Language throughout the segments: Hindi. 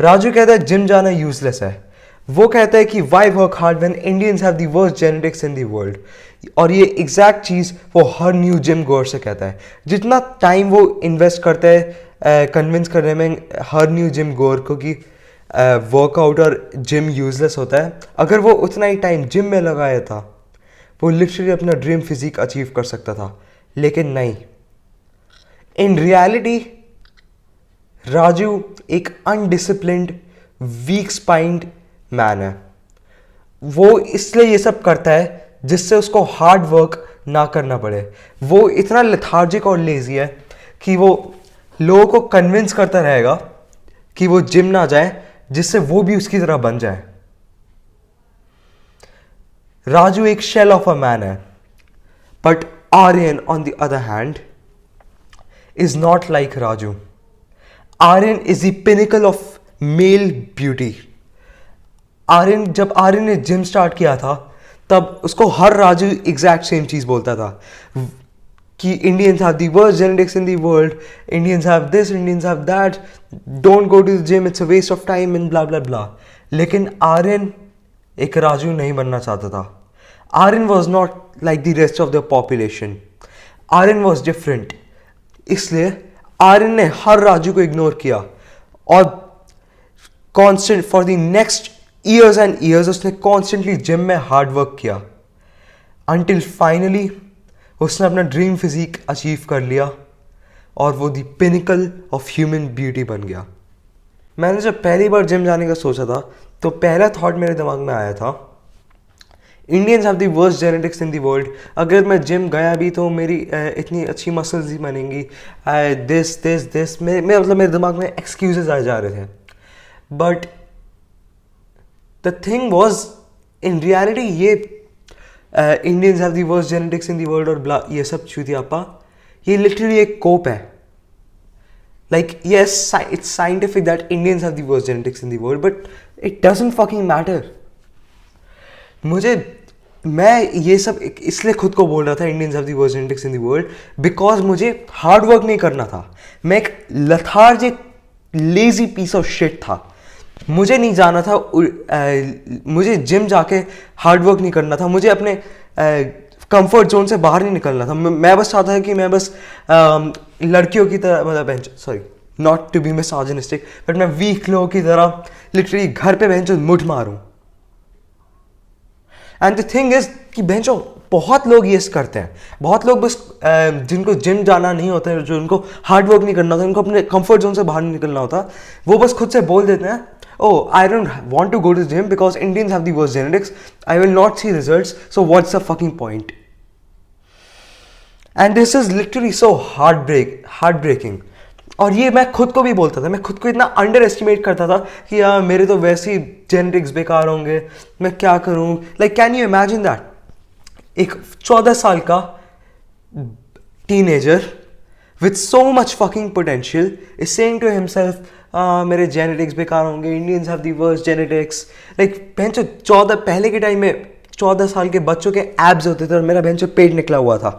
राजू कहता है जिम जाना यूजलेस है। वो कहता है कि why work hard when Indians have the worst genetics in the world. और ये एग्जैक्ट चीज़ वो हर न्यू जिम गोअर से कहता है। जितना टाइम वो इन्वेस्ट करता है कन्विंस करने में हर न्यू जिम गोअर को कि वर्कआउट और जिम यूजलेस होता है, अगर वो उतना ही टाइम जिम में लगाया था वो लिटरली अपना ड्रीम फिजिक अचीव कर सकता था। लेकिन नहीं, इन रियलिटी राजू एक अनडिसिप्लिन्ड वीक स्पाइंड मैन है। वो इसलिए ये सब करता है जिससे उसको हार्ड वर्क ना करना पड़े। वो इतना लेथार्जिक और लेजी है कि वो लोगों को कन्विंस करता रहेगा कि वो जिम ना जाए जिससे वो भी उसकी तरह बन जाए। राजू एक शेल ऑफ अ मैन है, but Aryan on the other hand is not like Raju. Aryan is the pinnacle of male beauty. जब आर्यन ने जिम स्टार्ट किया था तब उसको हर राजू एग्जैक्ट सेम चीज बोलता था कि Indians have the worst genetics in the world, Indians have this, Indians have that, don't go to the gym, it's a waste of time and blah blah blah. लेकिन आर्यन एक राजू नहीं बनना चाहता था। Aryan was not like the rest of the population. Aryan was different. इसलिए आर्यन ने हर राजू को इग्नोर किया और constant for the next years and years उसने कॉन्स्टेंटली जिम में हार्ड वर्क किया अंटिल फाइनली उसने अपना ड्रीम फिजिक अचीव कर लिया और वो दी पिनिकल ऑफ ह्यूमन ब्यूटी बन गया। मैंने जब पहली बार जिम जाने का सोचा था तो पहला थॉट मेरे दिमाग में आया था, Indians have the worst genetics in the world. अगर मैं जिम गया भी तो मेरी इतनी अच्छी मसल्स ही बनेंगी, दिस मतलब मेरे दिमाग में एक्सक्यूजेस आ जा रहे थे। But the thing was in reality ये Indians have the worst genetics in the world और ब्ला ये सब चूतियापा, ये लिटरली एक कोप है। Like, yes, it's scientific that Indians have the worst genetics in the world, but it doesn't fucking matter. मैं ये सब इसलिए खुद को बोल रहा था Indians have the worst genetics in the world because मुझे हार्ड वर्क नहीं करना था। मैं एक lethargic lazy piece of shit था। मुझे नहीं जाना था, मुझे जिम जाके हार्ड वर्क नहीं करना था, मुझे अपने कंफर्ट जोन से बाहर नहीं निकलना था। मैं बस चाहता था कि मैं बस लड़कियों की तरह, मतलब sorry not to be misogynistic, but मैं वीक लोगों की तरह लिटरली घर पे बेंचो मुठ मारूं। एंड द थिंग इज कि बेंचो बहुत लोग ये करते हैं। बहुत लोग बस जिनको जिम जाना नहीं होता है, जो उनको हार्ड वर्क नहीं करना होता, उनको अपने कंफर्ट जोन से बाहर नहीं निकलना होता, वो बस खुद से बोल देते हैं, oh, I don't want to go to the gym because Indians have the worst genetics. I will not see results. So what's the fucking point? And this is literally so heartbreaking. और ये मैं खुद को भी बोलता था, मैं खुद को इतना अंडर एस्टिमेट करता था कि यार मेरे तो वैसे ही जेनेटिक्स बेकार होंगे, मैं क्या करूँ। Like can you imagine that एक 14 साल का teenager with so much fucking potential is saying to himself, मेरे जेनेटिक्स बेकार होंगे, Indians have the worst genetics. Like बेंचो 14 पहले के टाइम में 14 साल के बच्चों के एब्स होते थे और मेरा बेंचो पेट निकला हुआ था।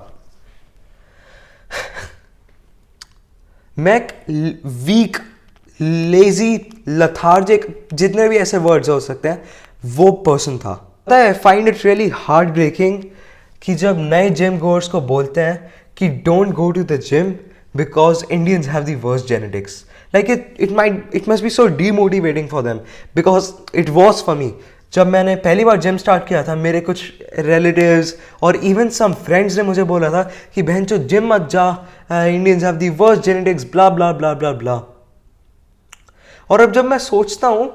मैं वीक, लेजी, लथार्जिक, जितने भी ऐसे वर्ड्स हो सकते हैं, वो पर्सन था। पता है, find it really heartbreaking कि जब नए जिम गोअर्स को बोलते हैं कि don't go to the gym because Indians have the worst genetics. Like it must be so demotivating for them because it was for me. जब मैंने पहली बार जिम स्टार्ट किया था, मेरे कुछ रिलेटिव्स और इवन सम फ्रेंड्स ने मुझे बोला था कि बहन चो जिम मत जा, Indians have the worst genetics, blah blah blah blah blah. और अब जब मैं सोचता हूँ,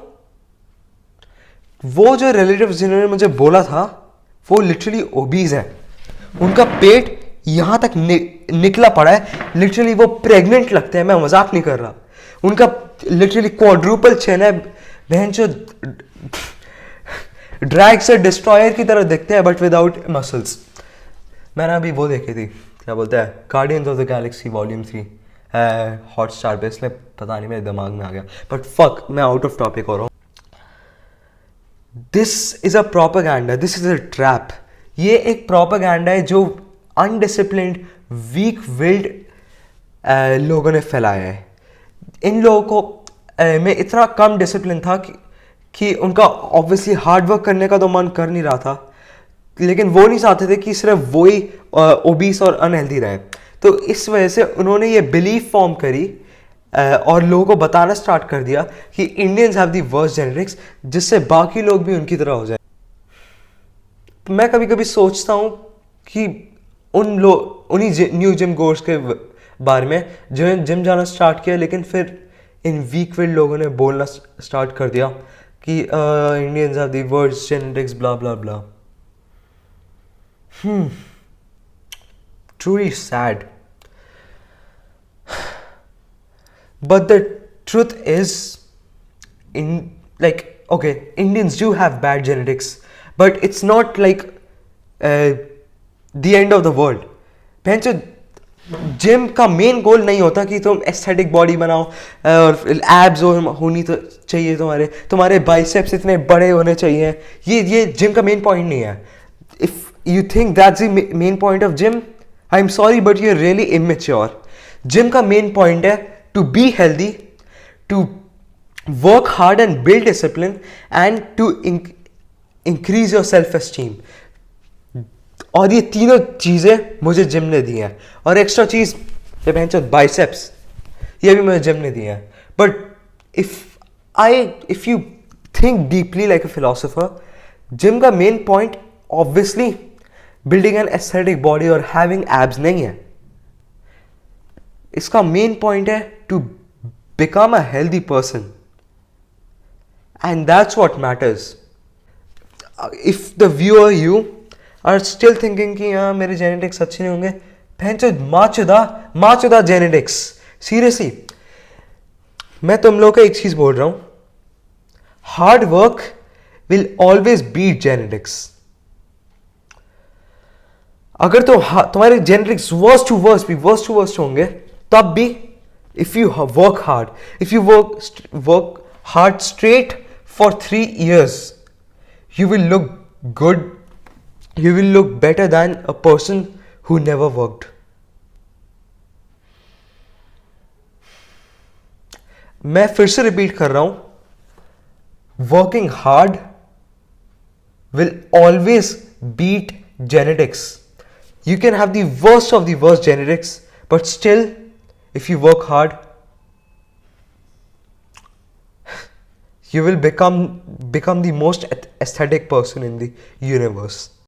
वो जो रिलेटिव्स जिन्होंने मुझे बोला था वो लिटरली ओबीज है, उनका पेट यहां तक निकला पड़ा है, लिटरली वो प्रेग्नेंट लगते हैं, मैं मजाक नहीं कर रहा। उनका लिटरली क्वाड्रुपल चेन है, बहन जो ड्रैग से डिस्ट्रॉयर की तरह दिखते हैं बट विदाउट मसल्स। मैंने अभी वो देखी थी, क्या बोलते हैं, guardians of the Galaxy volume 3 है हॉटस्टार पे, इसलिए पता नहीं मेरे दिमाग में आ गया, बट फक मैं आउट ऑफ टॉपिक हो रहा हूँ। This is a propaganda, this is a trap. ये एक प्रोपेगेंडा है जो अनडिसिप्लिन्ड, वीक विल्ड लोगों ने फैलाया है। इन लोगों को में इतना कम डिसिप्लिन था कि उनका ऑब्वियसली हार्ड वर्क करने का तो मन कर नहीं रहा था, लेकिन वो नहीं चाहते थे कि सिर्फ वही ओबीस और अनहेल्दी रहें। तो इस वजह से उन्होंने ये बिलीफ फॉर्म करी और लोगों को बताना स्टार्ट कर दिया कि Indians have the worst genetics, जिससे बाकी लोग भी उनकी तरह हो जाए। तो मैं कभी कभी सोचता हूँ कि उन्हीं न्यू जिम गोर्स के बारे में जो जिम जाना स्टार्ट किया, लेकिन फिर इन वीक विल्ड लोगों ने बोलना स्टार्ट कर दिया कि Indians have the worst genetics blah blah blah. Truly sad. But the truth is, okay, Indians do have bad genetics, but it's not like the end of the world. भैंचो, जिम का मेन गोल नहीं होता कि तुम एस्थेटिक बॉडी बनाओ और एब्स होनी तो चाहिए, तुम्हारे बाइसेप्स इतने बड़े होने चाहिए। ये जिम का मेन पॉइंट नहीं है। If you think that's the main point of gym, I'm sorry but you're really immature. Gym का main point है to be healthy, to work hard and build discipline, and to increase your self esteem. और ये तीनों चीज़ें मुझे जिम ने दी हैं, और एक्स्ट्रा चीज़ ये भैंचो बाइसेप्स, ये भी मुझे जिम ने दी हैं। But if you think deeply like a philosopher, gym का main point obviously building an aesthetic body और हैविंग एब्स नहीं है। इसका मेन पॉइंट है to become a healthy person, and that's what matters. If the viewer you are still thinking कि हाँ मेरे जेनेटिक्स अच्छे नहीं होंगे, भैंचो माँ चुदा जेनेटिक्स। सीरियसली मैं तुम लोग को एक चीज बोल रहा हूं, hard work will always beat genetics. अगर तुम्हारे जेनेटिक्स वर्स्ट टू वर्स्ट होंगे, तब भी if you work hard, if you work hard straight for 3 years, you will look good, you will look better than a person who never worked. मैं फिर से रिपीट कर रहा हूं, working hard will always beat genetics. You can have the worst of the worst genetics, but still, if you work hard, you will become the most aesthetic person in the universe.